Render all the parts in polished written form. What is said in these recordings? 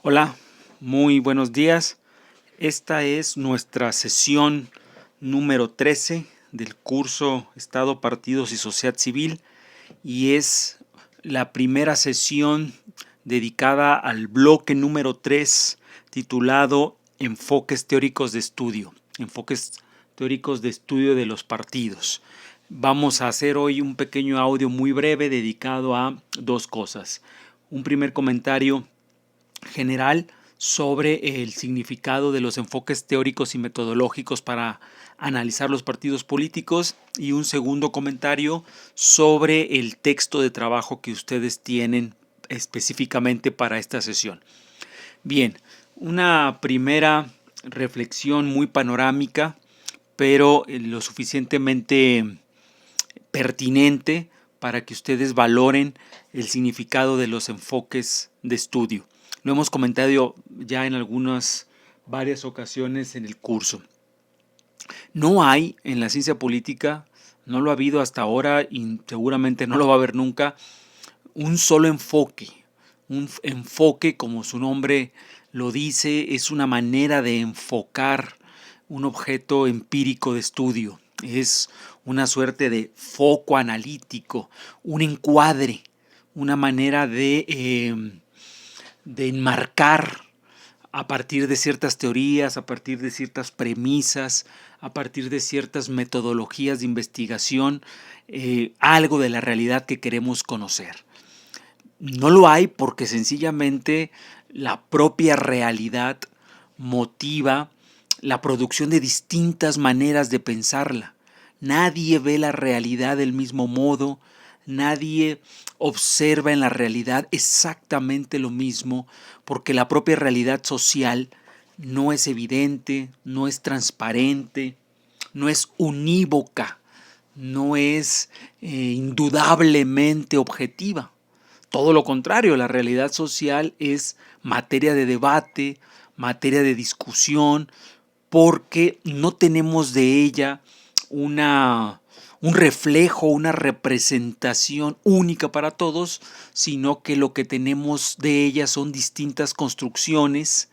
Hola, muy buenos días. Esta es nuestra sesión número 13 del curso Estado, Partidos y Sociedad Civil y es la primera sesión dedicada al bloque número 3 titulado Enfoques teóricos de estudio. Enfoques teóricos de estudio de los partidos. Vamos a hacer hoy un pequeño audio muy breve dedicado a dos cosas. Un primer comentario general sobre el significado de los enfoques teóricos y metodológicos para analizar los partidos políticos y un segundo comentario sobre el texto de trabajo que ustedes tienen específicamente para esta sesión. Bien, una primera reflexión muy panorámica, pero lo suficientemente pertinente para que ustedes valoren el significado de los enfoques de estudio. Lo hemos comentado ya en varias ocasiones en el curso. No hay en la ciencia política, no lo ha habido hasta ahora y seguramente no lo va a haber nunca, un solo enfoque. Un enfoque, como su nombre lo dice, es una manera de enfocar un objeto empírico de estudio. Es una suerte de foco analítico, un encuadre, una manera de enmarcar a partir de ciertas teorías, a partir de ciertas premisas, a partir de ciertas metodologías de investigación, algo de la realidad que queremos conocer. No lo hay porque sencillamente la propia realidad motiva la producción de distintas maneras de pensarla. Nadie ve la realidad del mismo modo, nadie observa en la realidad exactamente lo mismo, porque la propia realidad social no es evidente, no es transparente, no es unívoca, no es indudablemente objetiva. Todo lo contrario, la realidad social es materia de debate, materia de discusión, porque no tenemos de ella un reflejo, una representación única para todos, sino que lo que tenemos de ella son distintas construcciones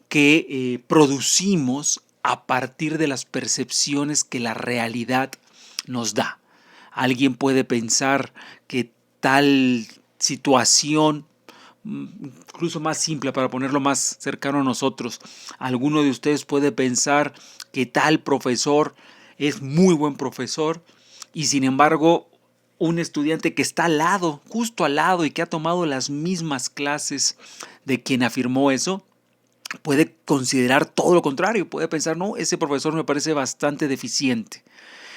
que producimos a partir de las percepciones que la realidad nos da. Alguien puede pensar que tal situación, incluso más simple para ponerlo más cercano a nosotros, alguno de ustedes puede pensar que tal profesor es muy buen profesor y sin embargo un estudiante que está al lado, justo al lado y que ha tomado las mismas clases de quien afirmó eso, puede considerar todo lo contrario, puede pensar, no, ese profesor me parece bastante deficiente.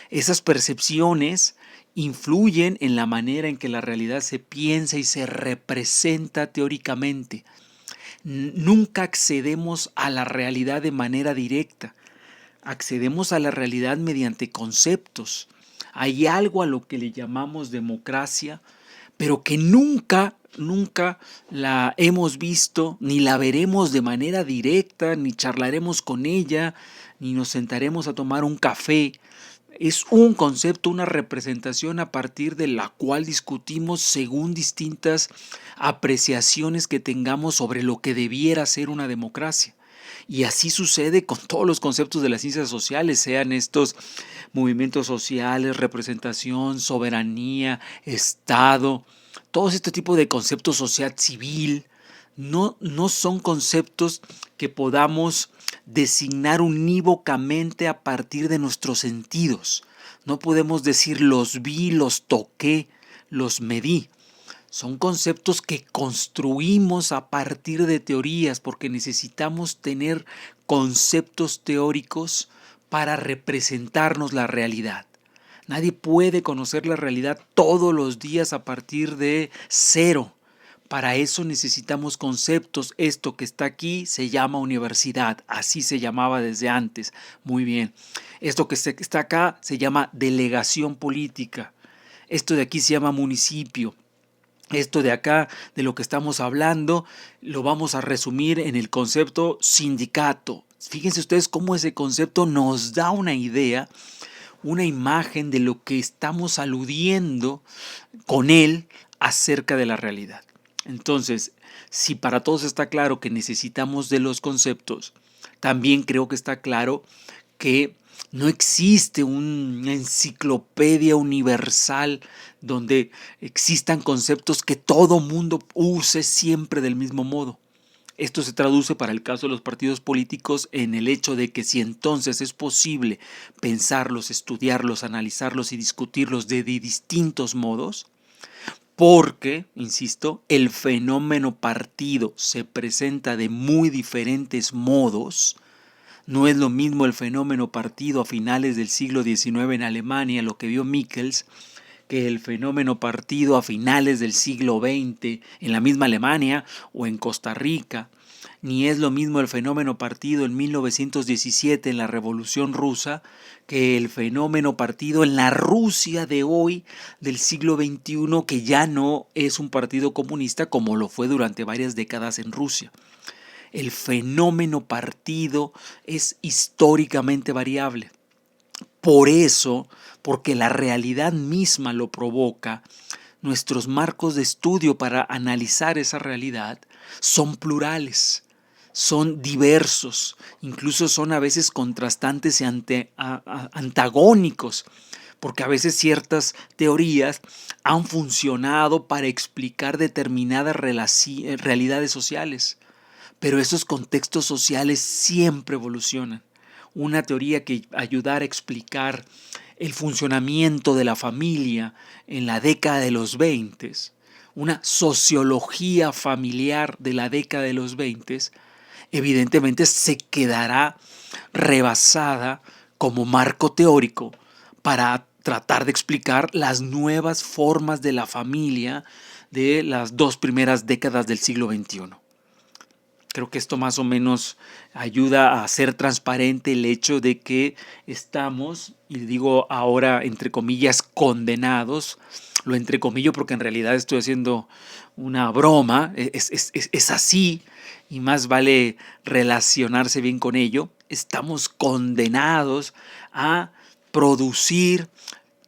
Esas percepciones influyen en la manera en que la realidad se piensa y se representa teóricamente. Nunca accedemos a la realidad de manera directa. Accedemos a la realidad mediante conceptos. Hay algo a lo que le llamamos democracia, pero que nunca la hemos visto, ni la veremos de manera directa, ni charlaremos con ella, ni nos sentaremos a tomar un café. Es un concepto, una representación a partir de la cual discutimos según distintas apreciaciones que tengamos sobre lo que debiera ser una democracia. Y así sucede con todos los conceptos de las ciencias sociales, sean estos movimientos sociales, representación, soberanía, Estado, todo este tipo de conceptos, sociedad civil, no son conceptos que podamos designar unívocamente a partir de nuestros sentidos. No podemos decir los vi, los toqué, los medí. Son conceptos que construimos a partir de teorías porque necesitamos tener conceptos teóricos para representarnos la realidad. Nadie puede conocer la realidad todos los días a partir de cero. Para eso necesitamos conceptos. Esto que está aquí se llama universidad, así se llamaba desde antes. Muy bien. Esto que está acá se llama delegación política. Esto de aquí se llama municipio. Esto de acá, de lo que estamos hablando, lo vamos a resumir en el concepto sindicato. Fíjense ustedes cómo ese concepto nos da una idea, una imagen de lo que estamos aludiendo con él acerca de la realidad. Entonces, si para todos está claro que necesitamos de los conceptos, también creo que está claro que no existe una enciclopedia universal donde existan conceptos que todo mundo use siempre del mismo modo. Esto se traduce para el caso de los partidos políticos en el hecho de que si entonces es posible pensarlos, estudiarlos, analizarlos y discutirlos de distintos modos, porque, insisto, el fenómeno partido se presenta de muy diferentes modos. No es lo mismo el fenómeno partido a finales del siglo XIX en Alemania, lo que vio Michels, que el fenómeno partido a finales del siglo XX en la misma Alemania o en Costa Rica, ni es lo mismo el fenómeno partido en 1917 en la Revolución Rusa que el fenómeno partido en la Rusia de hoy del siglo XXI, que ya no es un partido comunista como lo fue durante varias décadas en Rusia. El fenómeno partido es históricamente variable. Por eso, porque la realidad misma lo provoca, nuestros marcos de estudio para analizar esa realidad son plurales, son diversos, incluso son a veces contrastantes y antagónicos, porque a veces ciertas teorías han funcionado para explicar determinadas realidades sociales, pero esos contextos sociales siempre evolucionan. Una teoría que ayudara a explicar el funcionamiento de la familia en la década de los 20, una sociología familiar de la década de los 20, evidentemente se quedará rebasada como marco teórico para tratar de explicar las nuevas formas de la familia de las dos primeras décadas del siglo XXI. Creo que esto más o menos ayuda a hacer transparente el hecho de que estamos, y digo ahora entre comillas, condenados. Lo entrecomillo porque en realidad estoy haciendo una broma, es así y más vale relacionarse bien con ello. Estamos condenados a producir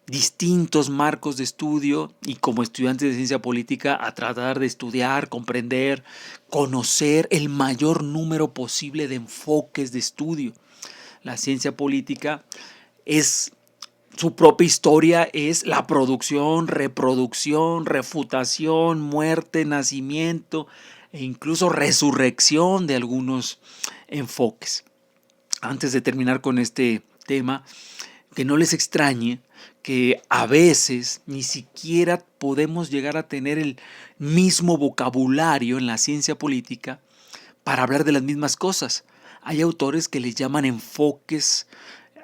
distintos marcos de estudio y como estudiantes de ciencia política a tratar de estudiar, comprender, conocer el mayor número posible de enfoques de estudio. La ciencia política es su propia historia, es la producción, reproducción, refutación, muerte, nacimiento e incluso resurrección de algunos enfoques. Antes de terminar con este tema, que no les extrañe que a veces ni siquiera podemos llegar a tener el mismo vocabulario en la ciencia política para hablar de las mismas cosas. Hay autores que les llaman enfoques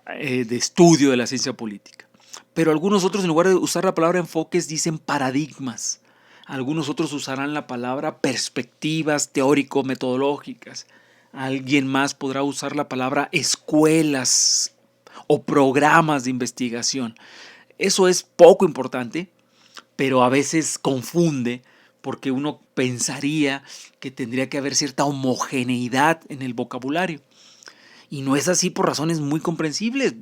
de estudio de la ciencia política, pero algunos otros en lugar de usar la palabra enfoques dicen paradigmas. Algunos otros usarán la palabra perspectivas teórico-metodológicas. Alguien más podrá usar la palabra escuelas o programas de investigación. Eso es poco importante, pero a veces confunde porque uno pensaría que tendría que haber cierta homogeneidad en el vocabulario. Y no es así por razones muy comprensibles.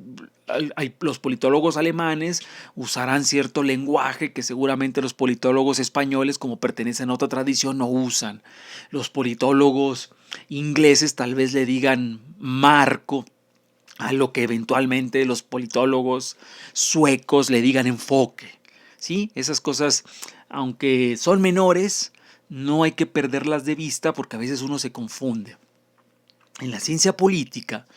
Los politólogos alemanes usarán cierto lenguaje que seguramente los politólogos españoles, como pertenecen a otra tradición, no usan. Los politólogos ingleses tal vez le digan marco a lo que eventualmente los politólogos suecos le digan enfoque. ¿Sí? Esas cosas, aunque son menores, no hay que perderlas de vista porque a veces uno se confunde. En la ciencia política,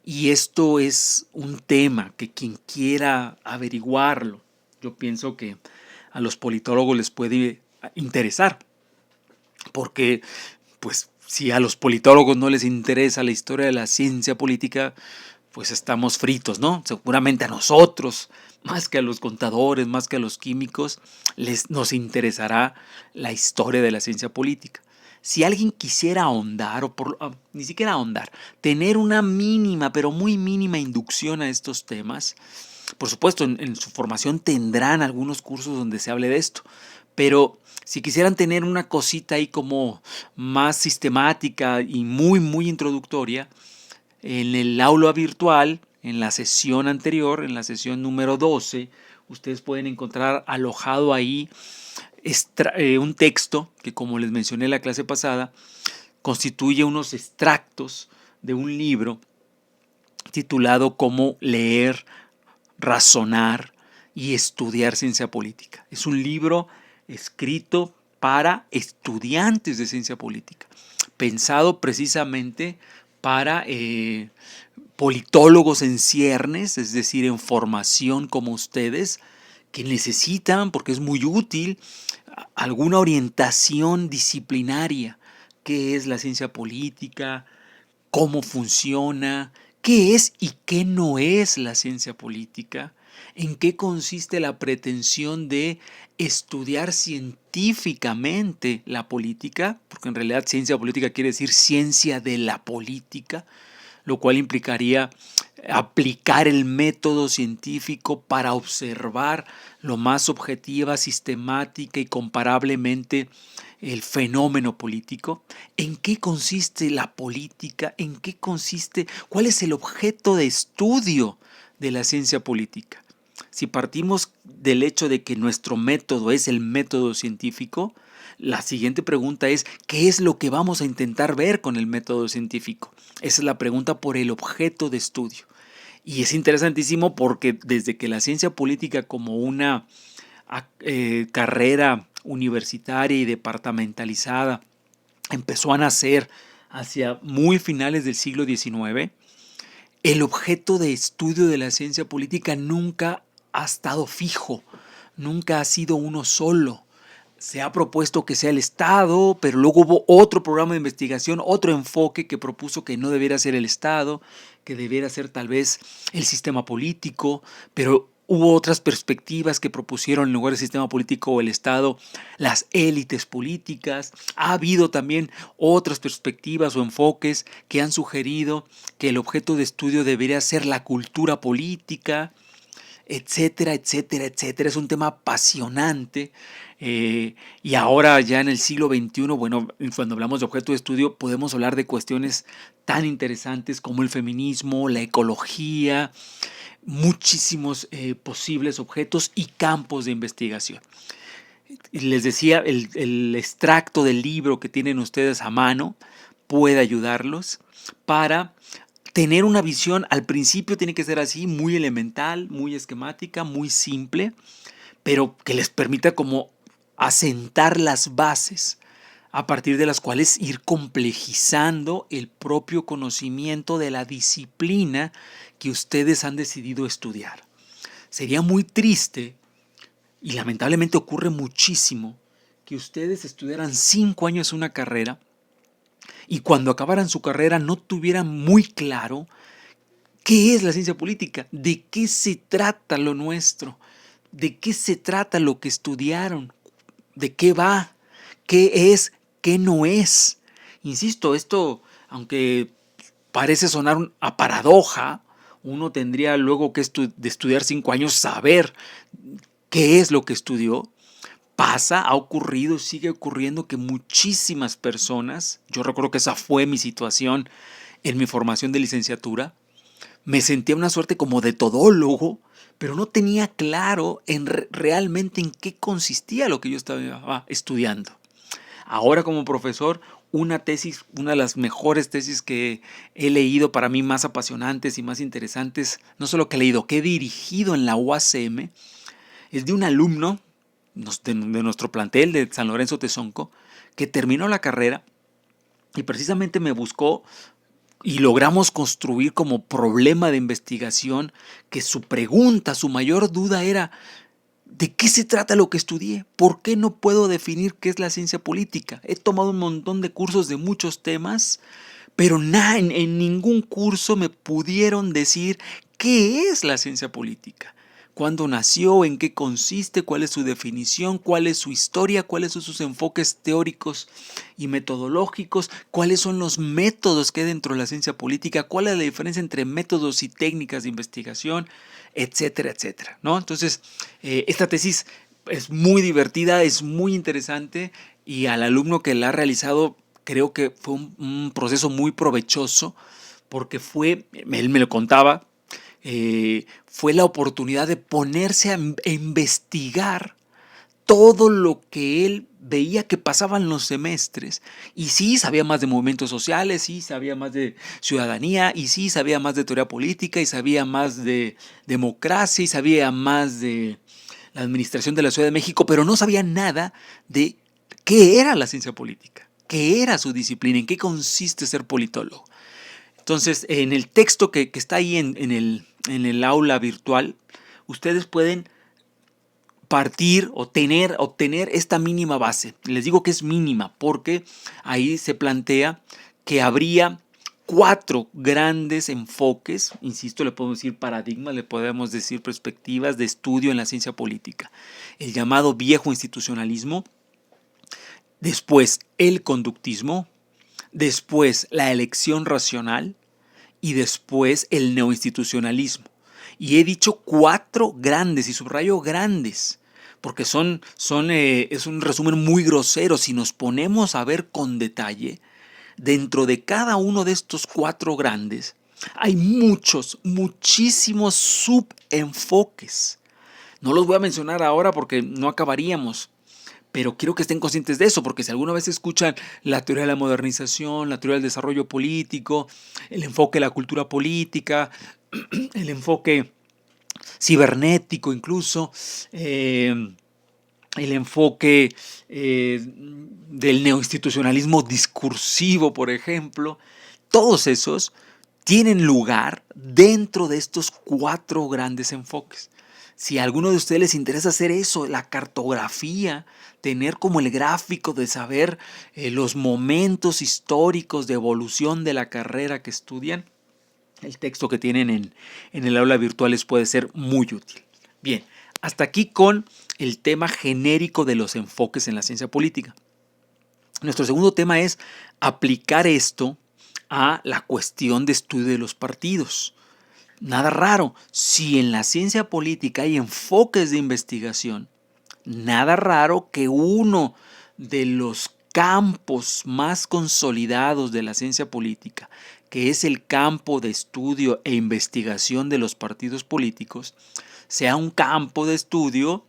y esto es un tema que quien quiera averiguarlo, yo pienso que a los politólogos les puede interesar, porque pues si a los politólogos no les interesa la historia de la ciencia política, pues estamos fritos, ¿no? Seguramente a nosotros, más que a los contadores, más que a los químicos, nos interesará la historia de la ciencia política. Si alguien quisiera ahondar, ni siquiera ahondar, tener una mínima, pero muy mínima inducción a estos temas, por supuesto, en su formación tendrán algunos cursos donde se hable de esto, pero si quisieran tener una cosita ahí como más sistemática y muy, muy introductoria, en el aula virtual, en la sesión anterior, en la sesión número 12, ustedes pueden encontrar alojado ahí un texto que, como les mencioné en la clase pasada, constituye unos extractos de un libro titulado Cómo leer, razonar y estudiar ciencia política. Es un libro escrito para estudiantes de ciencia política, pensado precisamente para politólogos en ciernes, es decir, en formación como ustedes, que necesitan, porque es muy útil, alguna orientación disciplinaria. ¿Qué es la ciencia política? ¿Cómo funciona? ¿Qué es y qué no es la ciencia política? ¿En qué consiste la pretensión de estudiar científicamente la política? Porque en realidad ciencia política quiere decir ciencia de la política, lo cual implicaría aplicar el método científico para observar lo más objetiva, sistemática y comparablemente el fenómeno político. ¿En qué consiste la política? ¿En qué consiste? ¿Cuál es el objeto de estudio de la ciencia política? Si partimos del hecho de que nuestro método es el método científico, la siguiente pregunta es, ¿qué es lo que vamos a intentar ver con el método científico? Esa es la pregunta por el objeto de estudio. Y es interesantísimo porque desde que la ciencia política como una carrera universitaria y departamentalizada empezó a nacer hacia muy finales del siglo XIX, el objeto de estudio de la ciencia política nunca ha estado fijo, nunca ha sido uno solo. Se ha propuesto que sea el Estado, pero luego hubo otro programa de investigación, otro enfoque que propuso que no debiera ser el Estado, que debiera ser tal vez el sistema político, pero hubo otras perspectivas que propusieron en lugar del sistema político o el Estado, las élites políticas. Ha habido también otras perspectivas o enfoques que han sugerido que el objeto de estudio debería ser la cultura política, etcétera, etcétera, etcétera. Es un tema apasionante. Y ahora ya en el siglo XXI, bueno, cuando hablamos de objeto de estudio, podemos hablar de cuestiones tan interesantes como el feminismo, la ecología, muchísimos posibles objetos y campos de investigación. Y les decía, el extracto del libro que tienen ustedes a mano puede ayudarlos para tener una visión. Al principio tiene que ser así, muy elemental, muy esquemática, muy simple, pero que les permita como asentar las bases a partir de las cuales ir complejizando el propio conocimiento de la disciplina que ustedes han decidido estudiar. Sería muy triste, y lamentablemente ocurre muchísimo, que ustedes estudiaran 5 años una carrera y cuando acabaran su carrera no tuvieran muy claro qué es la ciencia política, de qué se trata lo nuestro, de qué se trata lo que estudiaron, de qué va, qué es, qué no es. Insisto, esto, aunque parece sonar a paradoja, uno tendría luego que de estudiar 5 años saber qué es lo que estudió. Pasa, ha ocurrido, sigue ocurriendo que muchísimas personas, yo recuerdo que esa fue mi situación en mi formación de licenciatura, me sentía una suerte como de todólogo, pero no tenía claro realmente en qué consistía lo que yo estaba estudiando. Ahora como profesor, una tesis, una de las mejores tesis que he leído, para mí más apasionantes y más interesantes, no solo que he leído, que he dirigido en la UACM, es de un alumno de nuestro plantel de San Lorenzo Tezonco, que terminó la carrera y precisamente me buscó y logramos construir como problema de investigación que su pregunta, su mayor duda era: ¿de qué se trata lo que estudié? ¿Por qué no puedo definir qué es la ciencia política? He tomado un montón de cursos de muchos temas, pero en ningún curso me pudieron decir qué es la ciencia política. ¿Cuándo nació? ¿En qué consiste? ¿Cuál es su definición? ¿Cuál es su historia? ¿Cuáles son sus enfoques teóricos y metodológicos? ¿Cuáles son los métodos que hay dentro de la ciencia política? ¿Cuál es la diferencia entre métodos y técnicas de investigación? Etcétera, etcétera, ¿no? Entonces, esta tesis es muy divertida, es muy interesante y al alumno que la ha realizado creo que fue un proceso muy provechoso porque él me lo contaba, fue la oportunidad de ponerse a investigar todo lo que él veía que pasaban los semestres. Y sí, sabía más de movimientos sociales, sí, sabía más de ciudadanía, y sí, sabía más de teoría política, y sabía más de democracia, y sabía más de la administración de la Ciudad de México, pero no sabía nada de qué era la ciencia política, qué era su disciplina, en qué consiste ser politólogo. Entonces, en el texto que está ahí en el aula virtual, ustedes pueden partir o obtener esta mínima base. Les digo que es mínima porque ahí se plantea que habría 4 grandes enfoques, insisto, le podemos decir paradigmas, le podemos decir perspectivas de estudio en la ciencia política. El llamado viejo institucionalismo, después el conductismo, después la elección racional y después el neoinstitucionalismo. Y he dicho 4 grandes, y subrayo grandes, porque es un resumen muy grosero. Si nos ponemos a ver con detalle, dentro de cada uno de estos 4 grandes, hay muchísimos subenfoques. No los voy a mencionar ahora porque no acabaríamos, pero quiero que estén conscientes de eso, porque si alguna vez escuchan la teoría de la modernización, la teoría del desarrollo político, el enfoque de la cultura política, el enfoque cibernético incluso, el enfoque del neoinstitucionalismo discursivo, por ejemplo, todos esos tienen lugar dentro de estos 4 grandes enfoques. Si a alguno de ustedes les interesa hacer eso, la cartografía, tener como el gráfico de saber los momentos históricos de evolución de la carrera que estudian, el texto que tienen en el aula virtual les puede ser muy útil. Bien, hasta aquí con el tema genérico de los enfoques en la ciencia política. Nuestro segundo tema es aplicar esto a la cuestión de estudio de los partidos. Nada raro, si en la ciencia política hay enfoques de investigación, nada raro que uno de los campos más consolidados de la ciencia política, que es el campo de estudio e investigación de los partidos políticos, sea un campo de estudio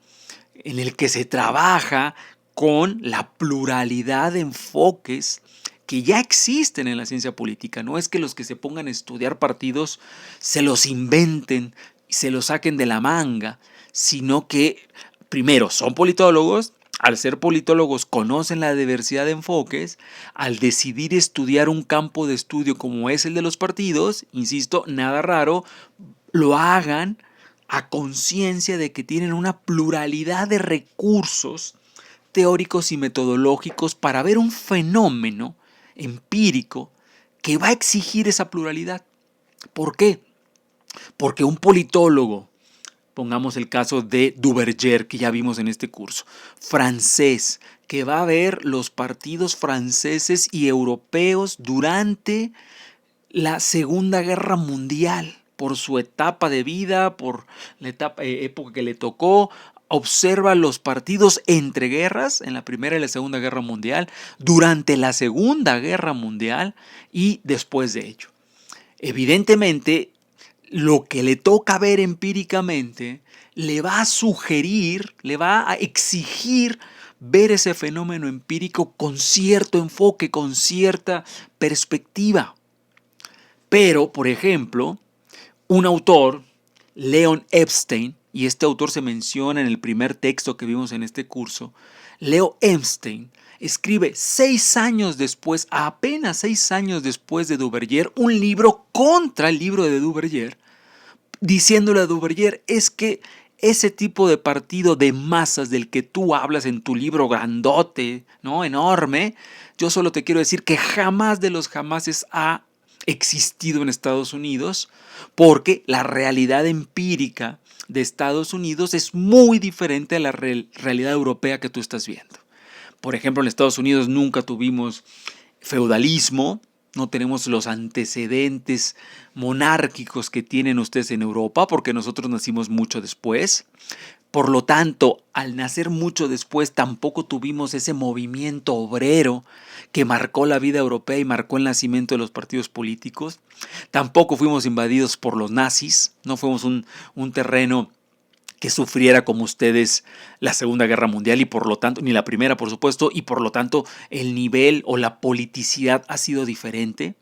en el que se trabaja con la pluralidad de enfoques que ya existen en la ciencia política. No es que los que se pongan a estudiar partidos se los inventen y se los saquen de la manga, sino que primero son politólogos. Al ser politólogos conocen la diversidad de enfoques. Al decidir estudiar un campo de estudio como es el de los partidos, insisto, nada raro, lo hagan a conciencia de que tienen una pluralidad de recursos teóricos y metodológicos para ver un fenómeno empírico que va a exigir esa pluralidad. ¿Por qué? Porque un politólogo, pongamos el caso de Duverger, que ya vimos en este curso, francés, que va a ver los partidos franceses y europeos durante la Segunda Guerra Mundial, por su etapa de vida, por la época que le tocó, observa los partidos entre guerras, en la Primera y la Segunda Guerra Mundial, durante la Segunda Guerra Mundial y después de ello. Evidentemente, lo que le toca ver empíricamente le va a sugerir, le va a exigir ver ese fenómeno empírico con cierto enfoque, con cierta perspectiva. Pero, por ejemplo, un autor, Leon Epstein, y este autor se menciona en el primer texto que vimos en este curso, Leo Epstein escribe 6 años después, apenas 6 años después de Duverger, un libro contra el libro de Duverger, diciéndole a Duverger, es que ese tipo de partido de masas del que tú hablas en tu libro grandote, ¿no? Enorme, yo solo te quiero decir que jamás de los jamases ha existido en Estados Unidos, porque la realidad empírica de Estados Unidos es muy diferente a la realidad europea que tú estás viendo. Por ejemplo, en Estados Unidos nunca tuvimos feudalismo, no tenemos los antecedentes monárquicos que tienen ustedes en Europa, porque nosotros nacimos mucho después. Por lo tanto, al nacer mucho después, tampoco tuvimos ese movimiento obrero que marcó la vida europea y marcó el nacimiento de los partidos políticos. Tampoco fuimos invadidos por los nazis, no fuimos un terreno que sufriera como ustedes la Segunda Guerra Mundial y por lo tanto, ni la primera por supuesto, y por lo tanto el nivel o la politicidad ha sido diferente.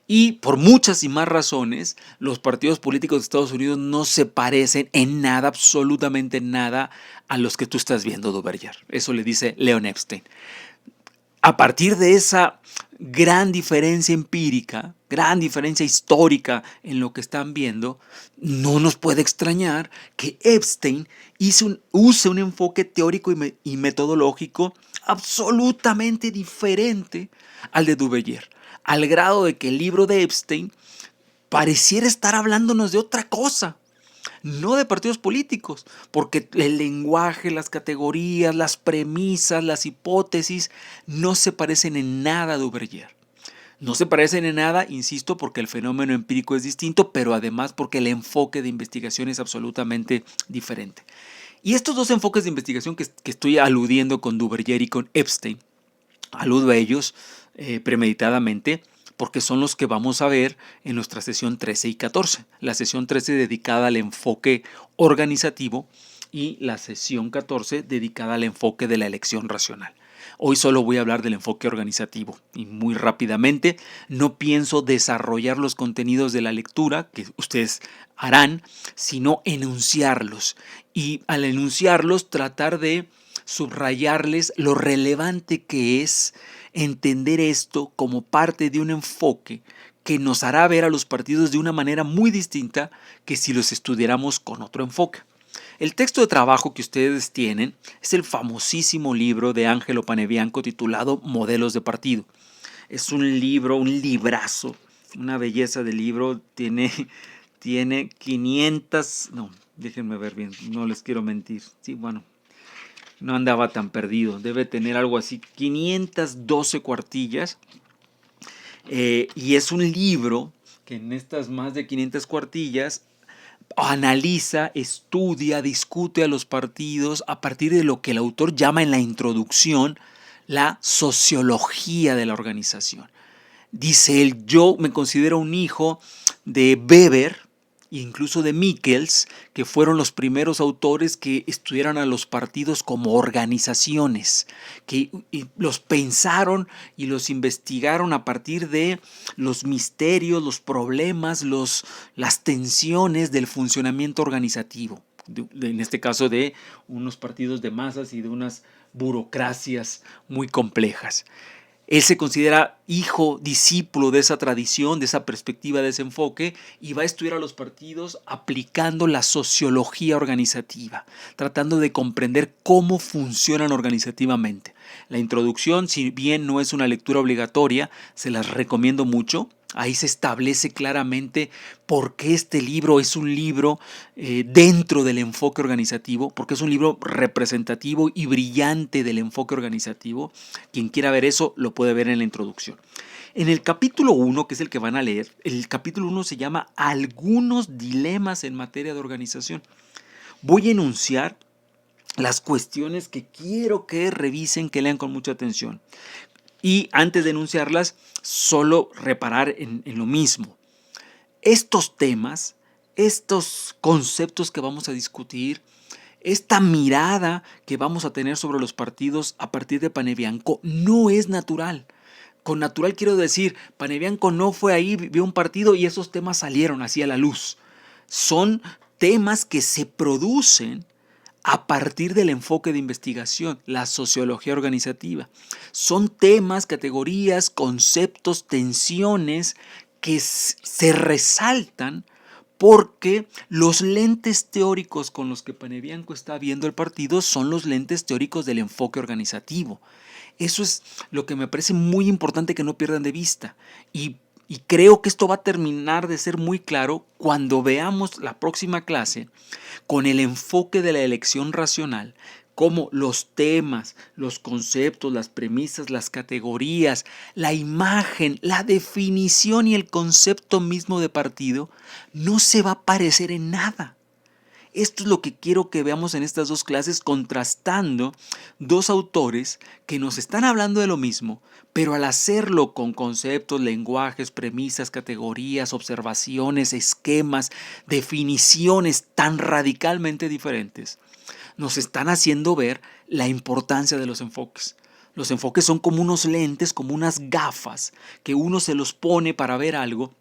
Y por muchas y más razones, los partidos políticos de Estados Unidos no se parecen en nada, absolutamente nada, a los que tú estás viendo, Duverger. Eso le dice Leon Epstein. A partir de esa gran diferencia empírica, gran diferencia histórica en lo que están viendo, no nos puede extrañar que Epstein use un enfoque teórico y metodológico absolutamente diferente al de Duverger, al grado de que el libro de Epstein pareciera estar hablándonos de otra cosa, no de partidos políticos, porque el lenguaje, las categorías, las premisas, las hipótesis no se parecen en nada a Duverger. No se parecen en nada, insisto, porque el fenómeno empírico es distinto, pero además porque el enfoque de investigación es absolutamente diferente. Y estos dos enfoques de investigación que estoy aludiendo con Duverger y con Epstein, aludo a ellos premeditadamente, porque son los que vamos a ver en nuestra sesión 13 y 14. La sesión 13 dedicada al enfoque organizativo y la sesión 14 dedicada al enfoque de la elección racional. Hoy solo voy a hablar del enfoque organizativo y muy rápidamente. No pienso desarrollar los contenidos de la lectura que ustedes harán, sino enunciarlos. Y al enunciarlos tratar de subrayarles lo relevante que es entender esto como parte de un enfoque que nos hará ver a los partidos de una manera muy distinta que si los estudiáramos con otro enfoque. El texto de trabajo que ustedes tienen es el famosísimo libro de Angelo Panebianco titulado Modelos de Partido. Es un libro, un librazo, una belleza de libro. Tiene 500, no, déjenme ver bien, no les quiero mentir. Sí, bueno, no andaba tan perdido, debe tener algo así, 512 cuartillas. Y es un libro que en estas más de 500 cuartillas analiza, estudia, discute a los partidos a partir de lo que el autor llama en la introducción la sociología de la organización. Dice él, yo me considero un hijo de Weber e incluso de Michels, que fueron los primeros autores que estudiaron a los partidos como organizaciones, que los pensaron y los investigaron a partir de los misterios, los problemas, las tensiones del funcionamiento organizativo. En este caso de unos partidos de masas y de unas burocracias muy complejas. Él se considera hijo, discípulo de esa tradición, de esa perspectiva, de ese enfoque, y va a estudiar a los partidos aplicando la sociología organizativa, tratando de comprender cómo funcionan organizativamente. La introducción, si bien no es una lectura obligatoria, se las recomiendo mucho. Ahí se establece claramente por qué este libro es un libro dentro del enfoque organizativo, porque es un libro representativo y brillante del enfoque organizativo. Quien quiera ver eso lo puede ver en la introducción. En el capítulo 1, que es el que van a leer, el capítulo 1 se llama Algunos dilemas en materia de organización. Voy a enunciar las cuestiones que quiero que revisen, que lean con mucha atención. Y antes de enunciarlas, solo reparar en lo mismo. Estos temas, estos conceptos que vamos a discutir, esta mirada que vamos a tener sobre los partidos a partir de Panebianco no es natural. Con natural quiero decir, Panebianco no fue ahí, vio un partido y esos temas salieron así a la luz. Son temas que se producen a partir del enfoque de investigación, la sociología organizativa. Son temas, categorías, conceptos, tensiones que se resaltan porque los lentes teóricos con los que Panebianco está viendo el partido son los lentes teóricos del enfoque organizativo. Eso es lo que me parece muy importante que no pierdan de vista. Y creo que esto va a terminar de ser muy claro cuando veamos la próxima clase con el enfoque de la elección racional, cómo los temas, los conceptos, las premisas, las categorías, la imagen, la definición y el concepto mismo de partido no se va a parecer en nada. Esto es lo que quiero que veamos en estas dos clases, contrastando dos autores que nos están hablando de lo mismo, pero al hacerlo con conceptos, lenguajes, premisas, categorías, observaciones, esquemas, definiciones tan radicalmente diferentes, nos están haciendo ver la importancia de los enfoques. Los enfoques son como unos lentes, como unas gafas que uno se los pone para ver algo,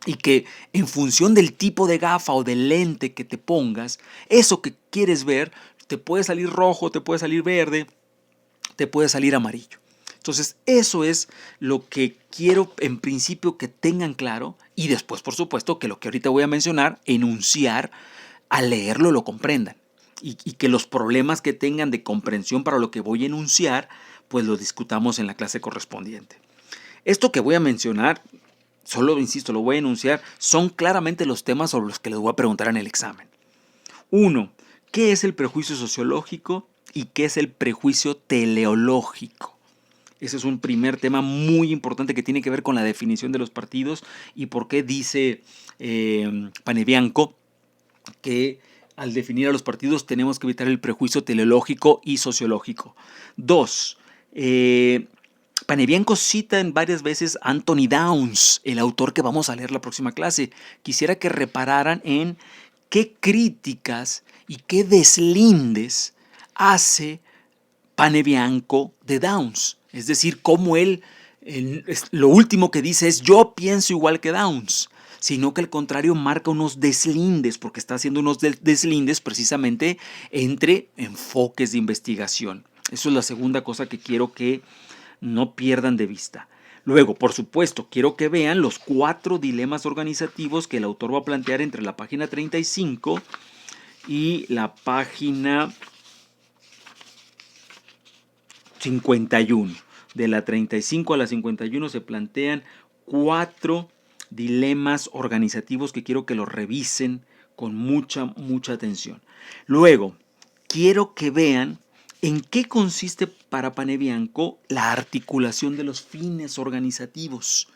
y que en función del tipo de gafa o del lente que te pongas, eso que quieres ver te puede salir rojo, te puede salir verde, te puede salir amarillo. Entonces eso es lo que quiero en principio que tengan claro, y después por supuesto que lo que ahorita voy a mencionar, enunciar, al leerlo lo comprendan, y que los problemas que tengan de comprensión para lo que voy a enunciar pues lo discutamos en la clase correspondiente. Esto que voy a mencionar, solo insisto, lo voy a enunciar, son claramente los temas sobre los que les voy a preguntar en el examen. 1. ¿Qué es el prejuicio sociológico y qué es el prejuicio teleológico? Ese es un primer tema muy importante que tiene que ver con la definición de los partidos y por qué dice Panebianco que al definir a los partidos tenemos que evitar el prejuicio teleológico y sociológico. 2. Panebianco cita en varias veces a Anthony Downs, el autor que vamos a leer la próxima clase. Quisiera que repararan en qué críticas y qué deslindes hace Panebianco de Downs. Es decir, cómo él, lo último que dice es yo pienso igual que Downs, sino que al contrario marca unos deslindes, porque está haciendo unos deslindes precisamente entre enfoques de investigación. Eso es la segunda cosa que quiero que no pierdan de vista. Luego, por supuesto, quiero que vean los 4 dilemas organizativos que el autor va a plantear entre la página 35 y la página 51. De la 35 a la 51 se plantean 4 dilemas organizativos que quiero que los revisen con mucha atención. Luego, quiero que vean en qué consiste para Panebianco la articulación de los fines organizativos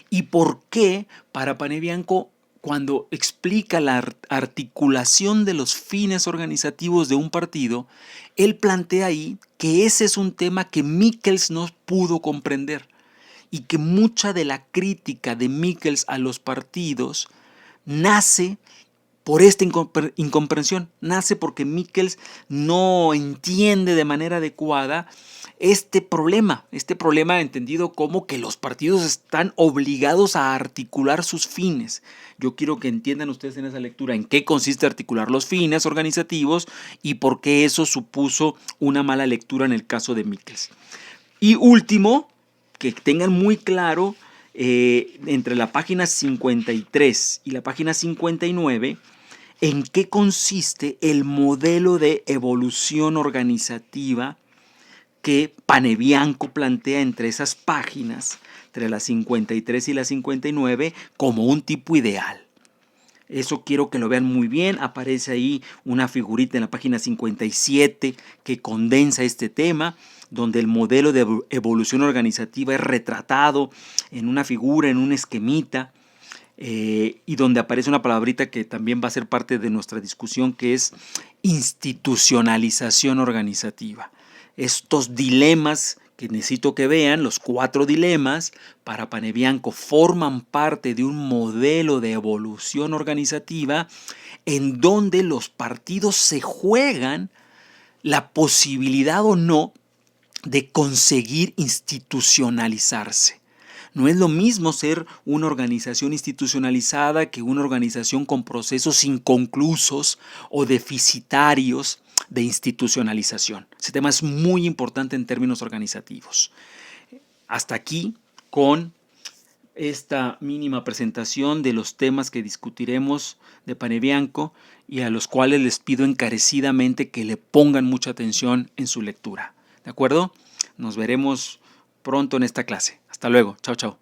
y por qué para Panebianco, cuando explica la articulación de los fines organizativos de un partido, él plantea ahí que ese es un tema que Michels no pudo comprender y que mucha de la crítica de Michels a los partidos nace por esta incomprensión, nace porque Michels no entiende de manera adecuada este problema entendido como que los partidos están obligados a articular sus fines. Yo quiero que entiendan ustedes en esa lectura en qué consiste articular los fines organizativos y por qué eso supuso una mala lectura en el caso de Michels. Y último, que tengan muy claro, entre la página 53 y la página 59, en qué consiste el modelo de evolución organizativa que Panebianco plantea entre esas páginas, entre las 53 y las 59, como un tipo ideal. Eso quiero que lo vean muy bien. Aparece ahí una figurita en la página 57 que condensa este tema, donde el modelo de evolución organizativa es retratado en una figura, en un esquemita, y donde aparece una palabrita que también va a ser parte de nuestra discusión, que es institucionalización organizativa. Estos dilemas que necesito que vean, los 4 dilemas, para Panebianco forman parte de un modelo de evolución organizativa en donde los partidos se juegan la posibilidad o no de conseguir institucionalizarse. No es lo mismo ser una organización institucionalizada que una organización con procesos inconclusos o deficitarios de institucionalización. Ese tema es muy importante en términos organizativos. Hasta aquí con esta mínima presentación de los temas que discutiremos de Panebianco y a los cuales les pido encarecidamente que le pongan mucha atención en su lectura. ¿De acuerdo? Nos veremos pronto en esta clase. Hasta luego. Chao, chao.